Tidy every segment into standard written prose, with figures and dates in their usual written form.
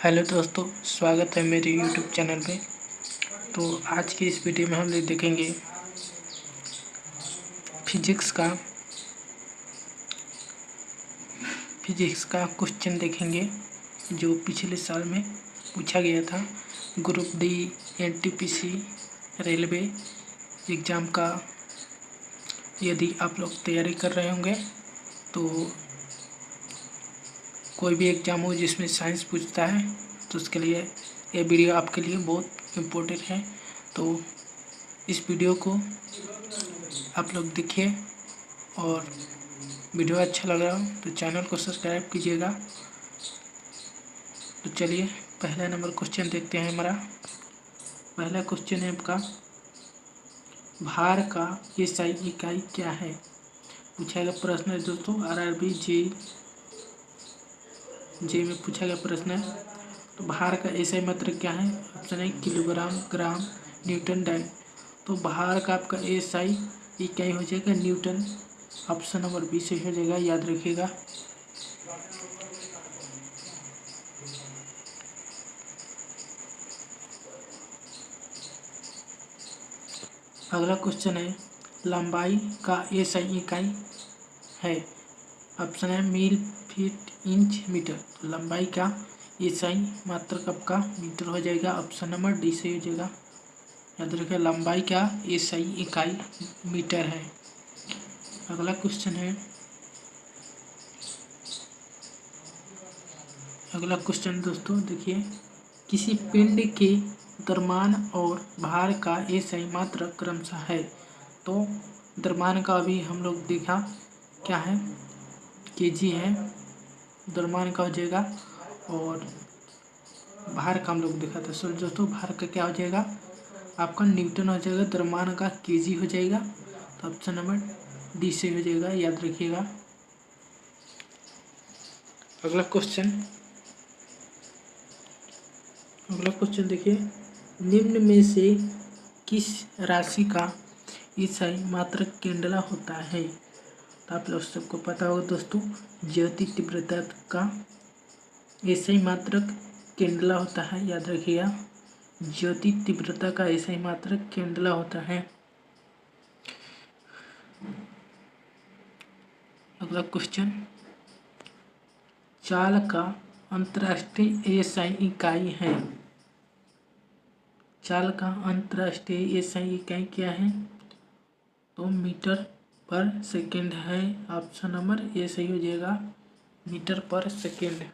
Hello दोस्तों, स्वागत है मेरे यूट्यूब चैनल पे। तो आज की इस वीडियो में हम लोग देखेंगे फिजिक्स का क्वेश्चन देखेंगे जो पिछले साल में पूछा गया था। Group D NTPC railway exam का यदि आप लोग तैयारी कर रहे होंगे तो कोई भी एग्ज़ाम हो जिसमें साइंस पूछता है तो उसके लिए ये वीडियो आपके लिए बहुत इम्पोर्टेंट है। तो इस वीडियो को आप लोग देखिए और वीडियो अच्छा लग रहा हो तो चैनल को सब्सक्राइब कीजिएगा। तो चलिए पहला नंबर क्वेश्चन देखते हैं। हमारा पहला क्वेश्चन है आपका, भार का एसआई इकाई क्या है? पूछा गया प्रश्न है दोस्तों, आरआरबी जे में पूछा गया प्रश्न है। तो भार का एसआई मात्रक क्या है? ऑप्शन है किलोग्राम, ग्राम, न्यूटन, डाइन। तो भार का आपका एसआई इकाई हो जाएगा न्यूटन। ऑप्शन नंबर बी सही हो जाएगा, याद रखिएगा। अगला क्वेश्चन है, लंबाई का एसआई इकाई है? ऑप्शन है मील, फीट, इंच, मीटर। तो लंबाई का एसआई मात्रक आपका मीटर हो जाएगा। ऑप्शन नंबर डी सही हो जाएगा, याद रखिए। लंबाई का एसआई इकाई मीटर है। अगला क्वेश्चन है, अगला क्वेश्चन दोस्तों देखिए, किसी पिंड के द्रव्यमान और भार का एसआई मात्रक क्रमशः है? तो द्रव्यमान का अभी हम लोग देखा क्या है, केजी है, द्रव्यमान का हो जाएगा। और भार का हम लोग देखा था। सो दोस्तों भार का क्या हो जाएगा आपका न्यूटन हो जाएगा, द्रव्यमान का केजी हो जाएगा। तो ऑप्शन नंबर डी से हो जाएगा, याद रखिएगा। अगला क्वेश्चन देखिए, निम्न में से किस राशि का एसआई मात्रक केंद्र होता है? तो आप लोग सबको पता होगा दोस्तों, ज्योति तीव्रता का एसआई मात्रक केंद्र होता है, याद रखिएगा। ज्योति तीव्रता का एसआई मात्रक केंद्र होता है। अगला क्वेश्चन, चाल का अंतर्राष्ट्रीय एसआई इकाई है? चाल का अंतर्राष्ट्रीय एसआई इकाई क्या है? तो मीटर पर सेकेंड है। ऑप्शन नंबर ए सही हो जाएगा, मीटर पर सेकेंड।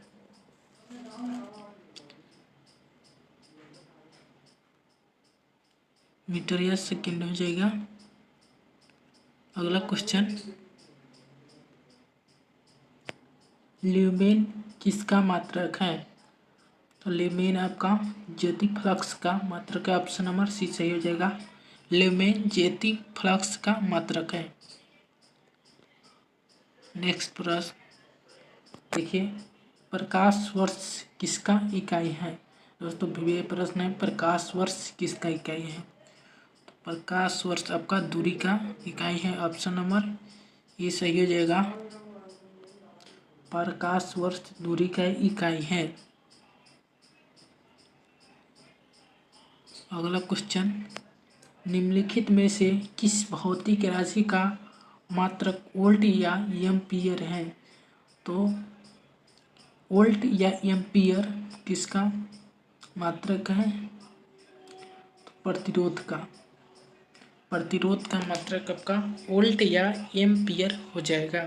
मीटर या सेकेंड हो जाएगा। अगला क्वेश्चन, ल्यूमेन किसका मात्रक है? तो ल्यूमेन आपका ज्योति फ्लक्स का मात्रक है। ऑप्शन नंबर सी सही हो जाएगा, ल्यूमेन ज्योति फ्लक्स का मात्रक है। नेक्स्ट प्रश्न देखिए, प्रकाश वर्ष किसका इकाई है? दोस्तों ये प्रश्न है, प्रकाश वर्ष किसका इकाई है? तो प्रकाश वर्ष आपका दूरी का इकाई है। ऑप्शन नंबर ये सही हो जाएगा, प्रकाश वर्ष दूरी का इकाई है। अगला क्वेश्चन, निम्नलिखित में से किस भौतिक राशि का मात्रक वोल्ट या एम्पीयर है? तो वोल्ट या एम्पीयर किसका मात्रक है? तो प्रतिरोध का मात्रक आपका वोल्ट या एम्पीयर हो जाएगा।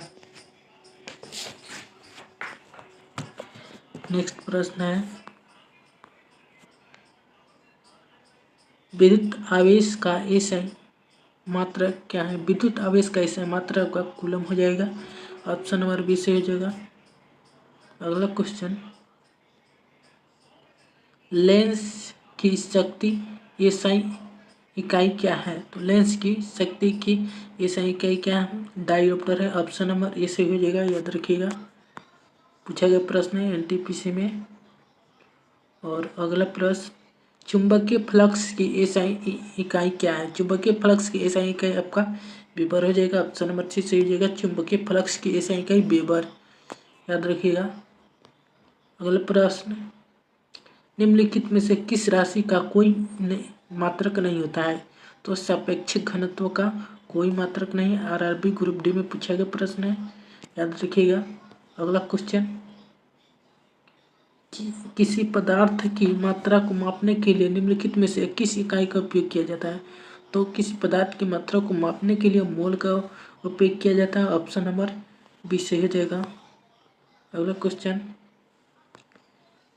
नेक्स्ट प्रश्न है, विद्युत आवेश का एसआई मात्रक क्या है? विद्युत आवेश का एसआई मात्रक का कूलम हो जाएगा। ऑप्शन नंबर बी से हो जाएगा। अगला क्वेश्चन, लेंस की शक्ति एसआई इकाई क्या है? तो लेंस की शक्ति की एसआई इकाई क्या है? डायोप्टर है। ऑप्शन नंबर ए से हो जाएगा, याद रखिएगा, पूछा गया प्रश्न है एनटीपीसी में। और अगला प्रश्न, चुंबकीय फ्लक्स की एसआई इकाई क्या है? चुंबकीय फ्लक्स की एसआई इकाई आपका वेबर हो जाएगा। ऑप्शन नंबर सी सही हो जाएगा, चुंबकीय फ्लक्स की एसआई इकाई वेबर, याद रखिएगा। अगला प्रश्न, निम्नलिखित में से किस राशि का कोई मात्रक नहीं होता है? तो सापेक्षिक घनत्व का कोई मात्रक नहीं। आरआरबी ग्रुप डी में पूछा गया प्रश्न है, याद रखिएगा। अगला क्वेश्चन, किसी पदार्थ की मात्रा को मापने के लिए निम्नलिखित में से किस इकाई का उपयोग किया जाता है? तो किसी पदार्थ की मात्रा को मापने के लिए मोल का उपयोग किया जाता है। ऑप्शन नंबर बी सही हो जाएगा। अगला क्वेश्चन,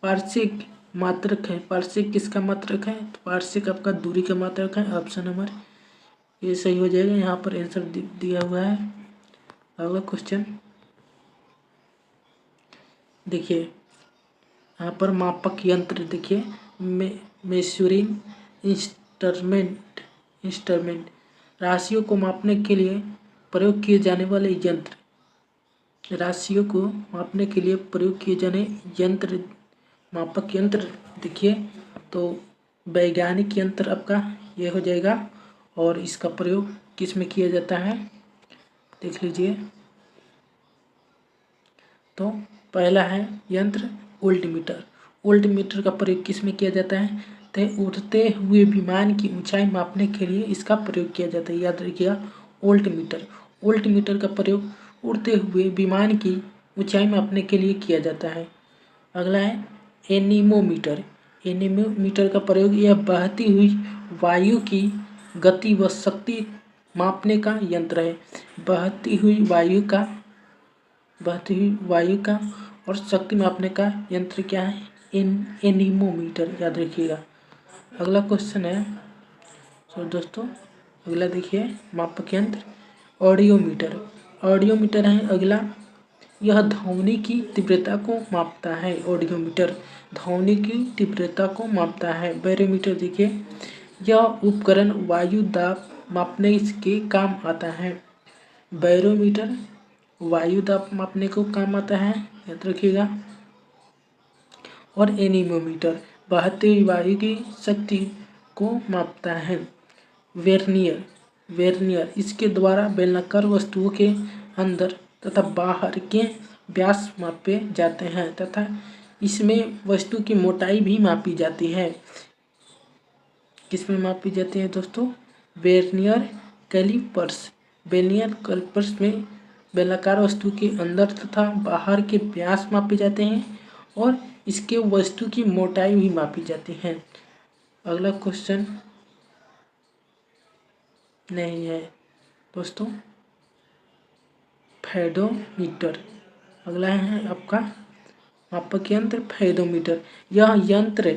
पार्शिक मात्रक है। पार्शिक किसका मात्रक है? तो पार्शिक आपका दूरी का मात्रक है। ऑप्शन नंबर ये सही हो जाएगा। यहाँ पर आंसर दिया हुआ है। अगला क्वेश्चन देखिए, यहाँ पर मापक यंत्र देखिए, मेजरिंग इंस्ट्रूमेंट राशियों को मापने के लिए प्रयोग किए जाने वाले यंत्र। राशियों को मापने के लिए प्रयोग किए जाने यंत्र, मापक यंत्र देखिए, तो वैज्ञानिक यंत्र आपका ये हो जाएगा। और इसका प्रयोग किस में किया जाता है देख लीजिए। तो पहला है यंत्र वोल्टमीटर। वोल्टमीटर का प्रयोग किस में किया जाता है? तो उड़ते हुए विमान की ऊंचाई मापने के लिए इसका प्रयोग किया जाता है। याद रखिएगा, वोल्टमीटर। वोल्टमीटर का प्रयोग उड़ते हुए विमान की ऊंचाई मापने के लिए किया जाता है। अगला है एनीमोमीटर। एनीमोमीटर का प्रयोग यह बहती हुई वायु की गति व शक्ति मापने का यंत्र है। बहती हुई वायु का और शक्ति मापने का यंत्र क्या है? एनीमोमीटर, याद रखिएगा। अगला क्वेश्चन है, तो दोस्तों अगला देखिए, मापक यंत्र ऑडियोमीटर। ऑडियोमीटर है अगला, यह ध्वनि की तीव्रता को मापता है। ऑडियोमीटर ध्वनि की तीव्रता को मापता है। बैरोमीटर देखिए, यह उपकरण वायु दाब मापने के काम आता है। बैरोमीटर वायु दाब मापने को काम आता है, याद रखिएगा। और एनीमोमीटर बहती हुई वायु की शक्ति को मापता है। वेर्नियर इसके द्वारा बेलनाकार वस्तुओं के अंदर तथा बाहर के व्यास मापे जाते हैं तथा इसमें वस्तु की मोटाई भी मापी जाती है। किसमें मापी जाती है दोस्तों? Vernier callipers. वेर्नियर कैलिपर्स में बेलनाकार वस्तु के अंदर तथा बाहर के व्यास मापे जाते हैं और इसके वस्तु की मोटाई भी मापी जाती है। अगला क्वेश्चन नहीं है दोस्तों, फेडोमीटर। अगला है आपका मापक यंत्र फेडोमीटर। यह यंत्र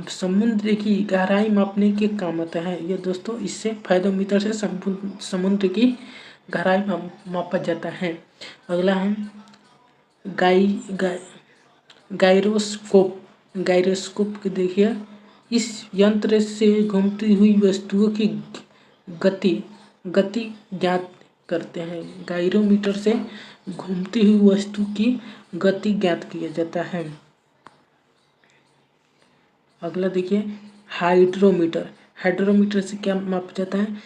समुद्र की गहराई मापने के काम आता है। ये दोस्तों इससे फेडोमीटर से समुद्र की गहराई मापा जाता है। अगला है गायरोस्कोप। गायरोस्कोप देखिए, इस यंत्र से घूमती हुई वस्तुओं की गति ज्ञात करते हैं। गायरोमीटर से घूमती हुई वस्तु की गति ज्ञात किया जाता है। अगला देखिए, हाइड्रोमीटर। हाइड्रोमीटर से क्या मापा जाता है?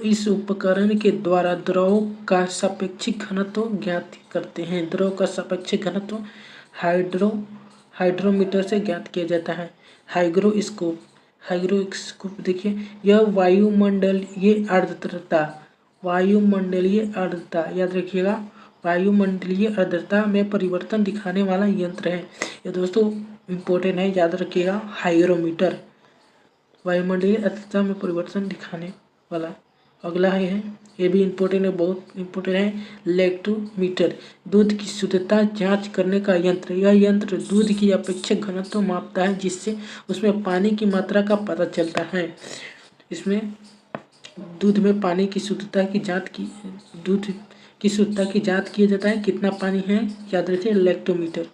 इस उपकरण के द्वारा द्रव का सापेक्षिक घनत्व ज्ञात करते हैं। द्रव का सापेक्षिक घनत्व हाइड्रोमीटर से ज्ञात किया जाता है। हाइग्रोस्कोप देखिए, यह वायुमंडलीय आर्द्रता याद रखिएगा, वायुमंडलीय आर्द्रता में परिवर्तन दिखाने वाला यंत्र है। ये दोस्तों इम्पोर्टेंट है, याद रखिएगा। हाइग्रोमीटर वायुमंडलीय आर्द्रता में परिवर्तन दिखाने वाला। अगला है, ये भी इम्पोर्टेंट है, बहुत इम्पोर्टेंट है, लैक्टोमीटर। दूध की शुद्धता जांच करने का यंत्र। यह यंत्र दूध की अपेक्षित घनत्व मापता है जिससे उसमें पानी की मात्रा का पता चलता है। इसमें दूध में पानी की शुद्धता की जांच किया जाता है, कितना पानी है, याद रखिए। लैक्टोमीटर।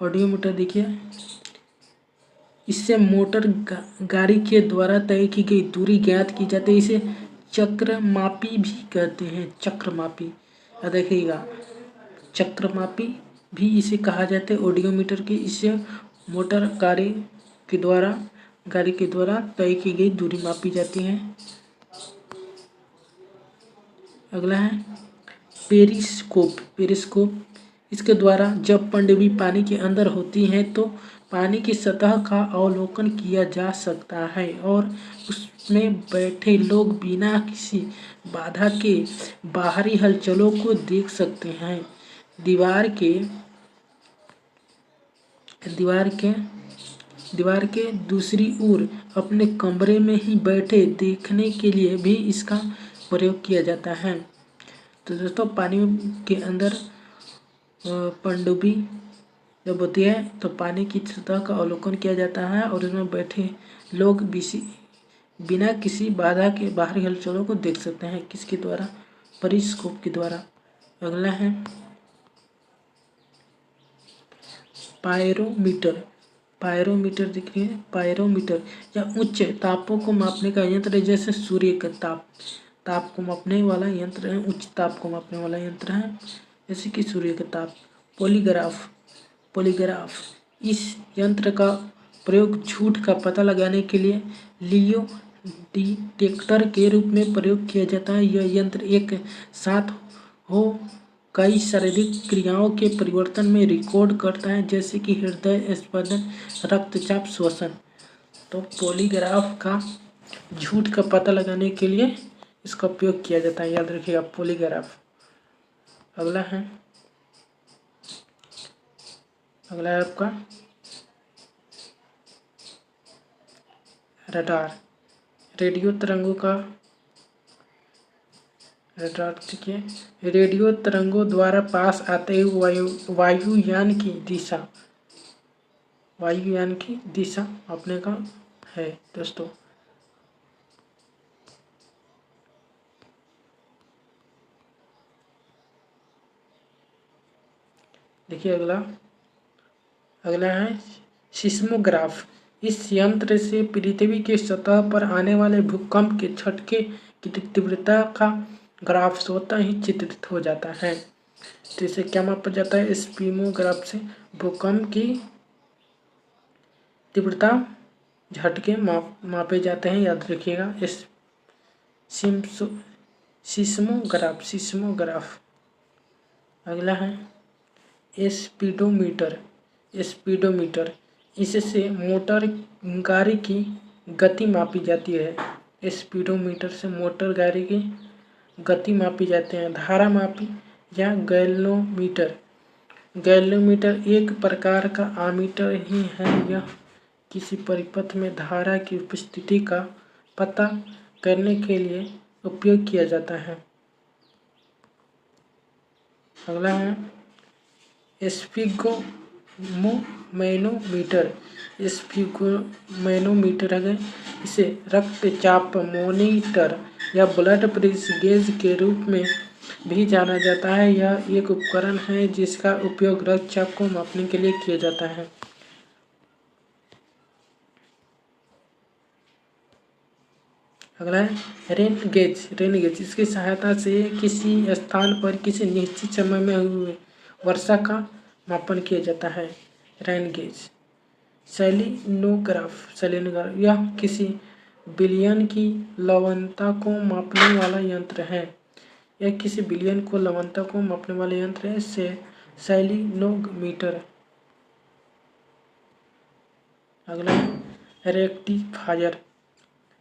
ऑडियोमीटर देखिए, इससे मोटर गाड़ी के द्वारा तय की गई दूरी ज्ञात की जाती है। इसे चक्रमापी भी कहते हैं। चक्रमापी याद रखिएगा, चक्रमापी भी इसे कहा जाता है ऑडियोमीटर के। इससे मोटर गाड़ी के द्वारा तय की गई दूरी मापी जाती है। अगला है पेरिस्कोप। इसके द्वारा जब पनडुब्बी पानी के अंदर होती है तो पानी की सतह का अवलोकन किया जा सकता है और उसमें बैठे लोग बिना किसी बाधा के बाहरी हलचलों को देख सकते हैं। दीवार के दीवार के दूसरी ओर अपने कमरे में ही बैठे देखने के लिए भी इसका प्रयोग किया जाता है। तो दोस्तों पानी के अंदर पनडुब्बी जब होती है तो पानी की सतह का अवलोकन किया जाता है और उसमें बैठे लोग बिना किसी बाधा के बाहरी हलचलों को देख सकते हैं। किसके द्वारा? परिस्कोप के द्वारा। अगला है पायरोमीटर। पायरोमीटर दिख रही है। पायरोमीटर या उच्च तापों को मापने का यंत्र है, जैसे सूर्य का ताप को मापने वाला यंत्र है, उच्च ताप को मापने वाला यंत्र है, जैसे कि सूर्य का ताप। पॉलीग्राफ इस यंत्र का प्रयोग झूठ का पता लगाने के लिए लियो डिटेक्टर के रूप में प्रयोग किया जाता है। यह यंत्र एक साथ हो कई शारीरिक क्रियाओं के परिवर्तन में रिकॉर्ड करता है, जैसे कि हृदय स्पंदन, रक्तचाप, श्वसन। तो पॉलीग्राफ का झूठ का पता लगाने के लिए इसका उपयोग किया जाता है, याद रखिएगा पॉलीग्राफ। अगला है आपका रडार। रेडियो तरंगों का रडार देखिए, रेडियो तरंगों द्वारा पास आते हुए वायुयान की दिशा अपने का है दोस्तों। देखिए अगला है सिस्मोग्राफ। इस यंत्र से पृथ्वी के सतह पर आने वाले भूकंप के झटके की तीव्रता का ग्राफ स्वतः ही चित्रित हो जाता है। तो इसे क्या मापा जाता है? सिस्मोग्राफ से भूकंप की तीव्रता झटके मापे जाते हैं, याद रखिएगा। सिस्मोग्राफ। अगला है स्पीडोमीटर। इससे मोटर गाड़ी की गति मापी जाती है। स्पीडोमीटर से मोटर गाड़ी की गति मापी जाती है। धारा मापी या गैलोमीटर एक प्रकार का आमीटर ही है। यह किसी परिपथ में धारा की उपस्थिति का पता करने के लिए उपयोग किया जाता है। अगला है स्फिगोमैनोमीटर है। इसे रक्तचाप मॉनिटर या ब्लड प्रेशर गेज के रूप में भी जाना जाता है। यह एक उपकरण है जिसका उपयोग रक्तचाप को मापने के लिए किया जाता है। अगला है रेन गेज। इसकी सहायता से किसी स्थान पर किसी निश्चित समय में हुए वर्षा का मापन किया जाता है। Rain gauge. सेलिनोग्राफ यह किसी बिलियन की लवणता को मापने वाला यंत्र है। सेलिनोमीटर। अगला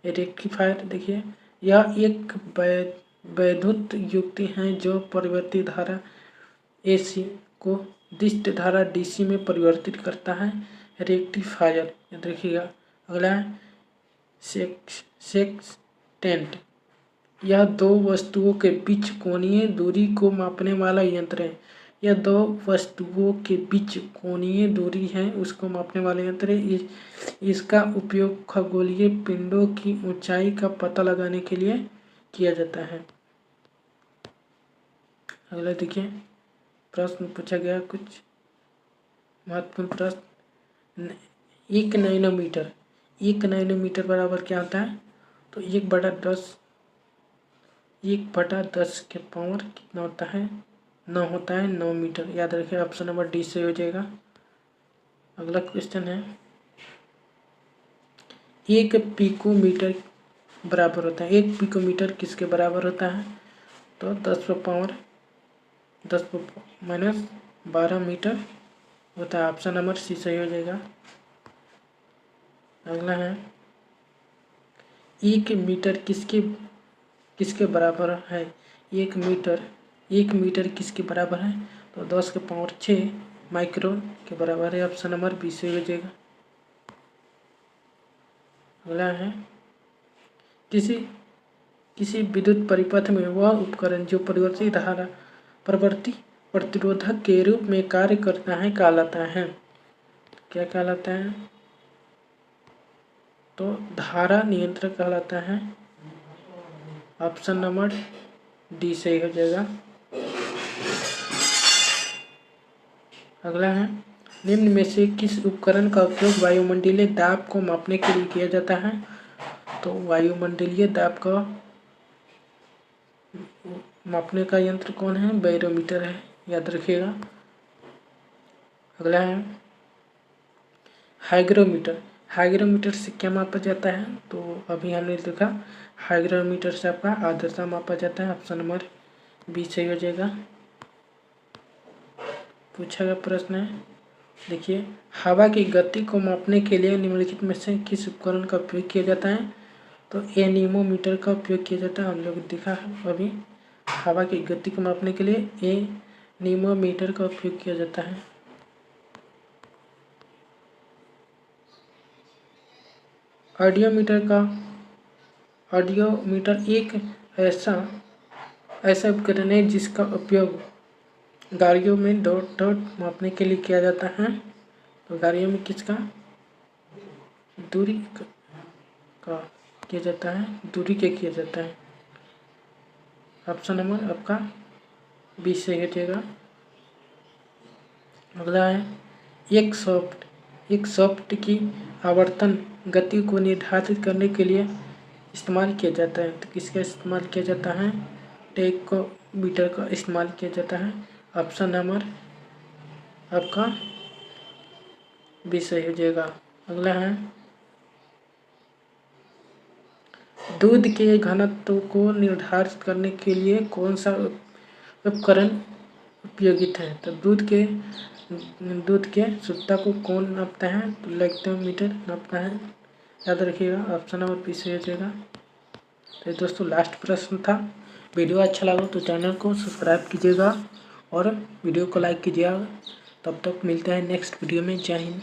रेक्टिफायर देखिए, यह एक वैद्युत युक्ति है जो परिवर्तित धारा AC को दिष्ट धारा DC में परिवर्तित करता है। रेक्टिफायर देखिएगा। अगला है सेक्सटेंट। यह दो वस्तुओं के बीच कोणीय दूरी को मापने वाला यंत्र है। उसको मापने वाले यंत्र है। इसका उपयोग खगोलीय पिंडों की ऊंचाई का पता लगाने के लिए किया जाता है। अगला देखिए, प्रश्न पूछा गया कुछ महत्वपूर्ण प्रश्न। 1 नैनोमीटर बराबर क्या होता है? तो 1/10 के पावर कितना होता है? 9 होता है। 9 मीटर, याद रखिए। ऑप्शन नंबर डी सही हो जाएगा। अगला क्वेश्चन है 1 पिकोमीटर बराबर होता है। 1 पिकोमीटर किसके बराबर होता है? तो 10 -10 12 मीटर होता है। ऑप्शन नंबर सी सही हो जाएगा। अगला है 1 मीटर किसके बराबर है। 1 मीटर किसके बराबर है, तो 10 के पावर 6 माइक्रोन के बराबर है। ऑप्शन नंबर बी सही हो जाएगा। अगला है किसी विद्युत परिपथ में वह उपकरण जो परिवर्ती प्रतिरोधक के रूप में कार्य करता है कहलाता है। क्या कहलाता है, तो धारा नियंत्रक कहलाता है। ऑप्शन नंबर डी सही हो जाएगा। अगला है निम्न में से किस उपकरण का उपयोग वायुमंडलीय दाब को मापने के लिए किया जाता है, तो वायुमंडलीय दाब का मापने का यंत्र कौन है, बैरोमीटर है, याद रखिएगा। अगला है हाइग्रोमीटर से क्या मापा जाता है, तो अभी हमने देखा हाइग्रोमीटर से आपका आर्द्रता मापा जाता है। ऑप्शन नंबर बी सही हो जाएगा। पूछा गया प्रश्न है, देखिए हवा की गति को मापने के लिए निम्नलिखित में से किस उपकरण का उपयोग किया जाता है, तो एनीमोमीटर का उपयोग किया जाता है। हम लोग देखा है अभी हवा की गति को मापने के लिए एनीमोमीटर का उपयोग किया जाता है। ऑडियोमीटर एक ऐसा उपकरण है जिसका उपयोग गाड़ियों में डॉट मापने के लिए किया जाता है। तो गाड़ियों में किसका दूरी का किया जाता है, दूरी के किया जाता है। ऑप्शन नंबर आपका 20 सही हो जाएगा। अगला है एक सॉफ्ट की आवर्तन गति को निर्धारित करने के लिए इस्तेमाल किया जाता है, तो किसका इस्तेमाल किया जाता है, टेकोमीटर का इस्तेमाल किया जाता है। ऑप्शन नंबर आपका 20 सही हो जाएगा। अगला है दूध के घनत्व को निर्धारित करने के लिए कौन सा उपकरण उपयोगित है, तो दूध के शुद्धता को कौन नापता है, तो लैक्टोमीटर नापता है, याद रखिएगा। ऑप्शन नंबर बी सही हो जाएगा। तो दोस्तों लास्ट प्रश्न था। वीडियो अच्छा लगा तो चैनल को सब्सक्राइब कीजिएगा और वीडियो को लाइक कीजिएगा। तब तक मिलते हैं नेक्स्ट वीडियो में। जय हिंद।